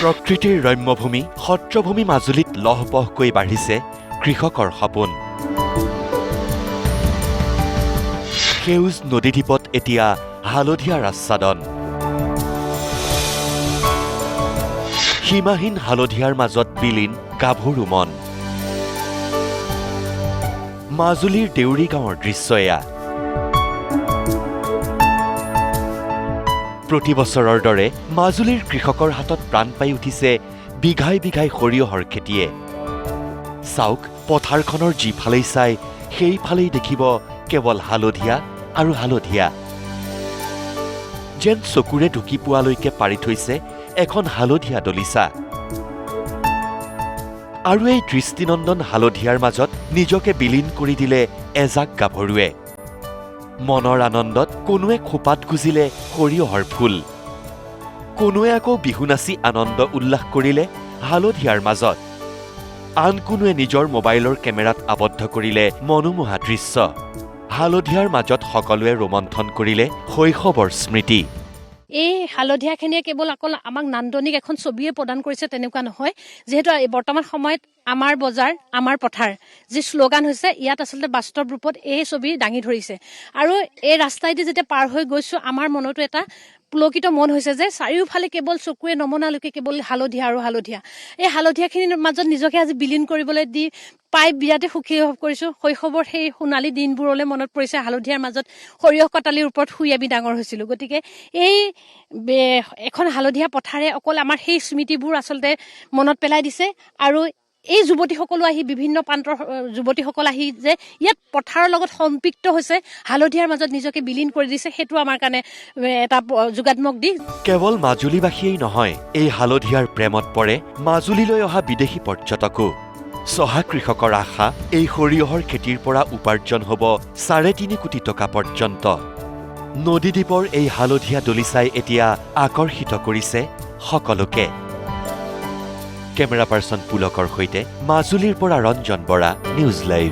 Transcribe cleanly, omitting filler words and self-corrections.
প্ৰকৃতিৰ ৰম্যভূমি সত্ৰভূমি মাজুলীত লহপহকৈ বাঢ়িছে কৃষকৰ সপোন। সেউজ নদীদ্বীপত এতিয়া হালধীয়া আচ্ছাদন। সীমাহীন হালধীয়াৰ মাজত বিলীন গাভৰু মন। মাজুলীৰ দেউৰী গাঁৱৰ দৃশ্য এয়া। প্ৰতি বছৰৰ দৰে মাজুলীৰ কৃষকৰ হাতত প্ৰাণ পাই উঠিছে বিঘাই বিঘাই সৰিয়হৰ খেতিয়ে। চাওক, পথাৰখনৰ যিফালেই চাই সেইফালেই দেখিব কেৱল হালধীয়া আৰু হালধীয়া। যেন চকুৰে ঢুকি পোৱালৈকে পাৰি থৈছে এখন হালধীয়া দলিচা। আৰু এই দৃষ্টিনন্দন হালধীয়াৰ মাজত নিজকে বিলীন কৰি দিলে এজাক গাভৰুৱে। মনৰ আনন্দত কোনোৱে খোপাত গুজিলে সৰিয়হৰ ফুল, কোনোৱে আকৌ বিহু নাচি আনন্দ উল্লাস কৰিলে হালধীয়াৰ মাজত, আন কোনোৱে নিজৰ মোবাইলৰ কেমেৰাত আবদ্ধ কৰিলে মনোমোহা দৃশ্য। হালধীয়াৰ মাজত সকলোৱে ৰোমন্থন কৰিলে শৈশৱৰ স্মৃতি। এই হালধীয়াখিনিয়ে কেৱল অকল আমাক নান্দনিক এখন ছবিয়ে প্ৰদান কৰিছে তেনেকুৱা নহয়, যিহেতু বৰ্তমান সময়ত আমাৰ বজাৰ আমাৰ পথাৰ যি শ্লোগান হৈছে, ইয়াত আচলতে বাস্তৱ ৰূপত এই ছবি দাঙি ধৰিছে। আৰু এই ৰাস্তাইদি যেতিয়া পাৰ হৈ গৈছোঁ, আমাৰ মনতো এটা পুলকিত মন হৈছে যে চাৰিওফালে কেৱল চকুৱে নমনালৈকে কেৱল হালধীয়া আৰু হালধীয়া। এই হালধীয়াখিনিৰ মাজত নিজকে আজি বিলীন কৰিবলৈ দি পাই বিৰাটে সুখী অনুভৱ কৰিছোঁ। শৈশৱৰ সেই সোণালী দিনবোৰলৈ মনত পৰিছে। হালধীয়াৰ মাজত সৰিয়হ কটালিৰ ওপৰত শুই আমি ডাঙৰ হৈছিলোঁ। গতিকে এই এখন হালধীয়া পথাৰে অকল আমাৰ সেই স্মৃতিবোৰ আচলতে মনত পেলাই দিছে। আৰু এই যুৱতীসকলো আহি, বিভিন্ন প্ৰান্তৰ যুৱতীসকল আহি যে ইয়াত পথাৰৰ লগত সম্পৃক্ত হৈছে, হালধীয়াৰ মাজত নিজকে বিলীন কৰি দিছে, সেইটো আমাৰ কাৰণে এটা যোগাত্মক দিশ। কেৱল মাজুলীবাসীয়েই নহয়, এই হালধীয়াৰ প্ৰেমত পৰে মাজুলীলৈ অহা বিদেশী পৰ্যটকো। চহা কৃষকৰ আশা, এই সৰিয়হৰ খেতিৰ পৰা উপাৰ্জন হ'ব ৩.৫ কোটি টকা পৰ্যন্ত। নদীদ্বীপৰ এই হালধীয়া দলিচাই এতিয়া আকৰ্ষিত কৰিছে সকলোকে। কেমেৰা পাৰ্চন পুলকৰ সৈতে মাজুলীৰ পৰা ৰঞ্জন বৰা, নিউজ লাইভ।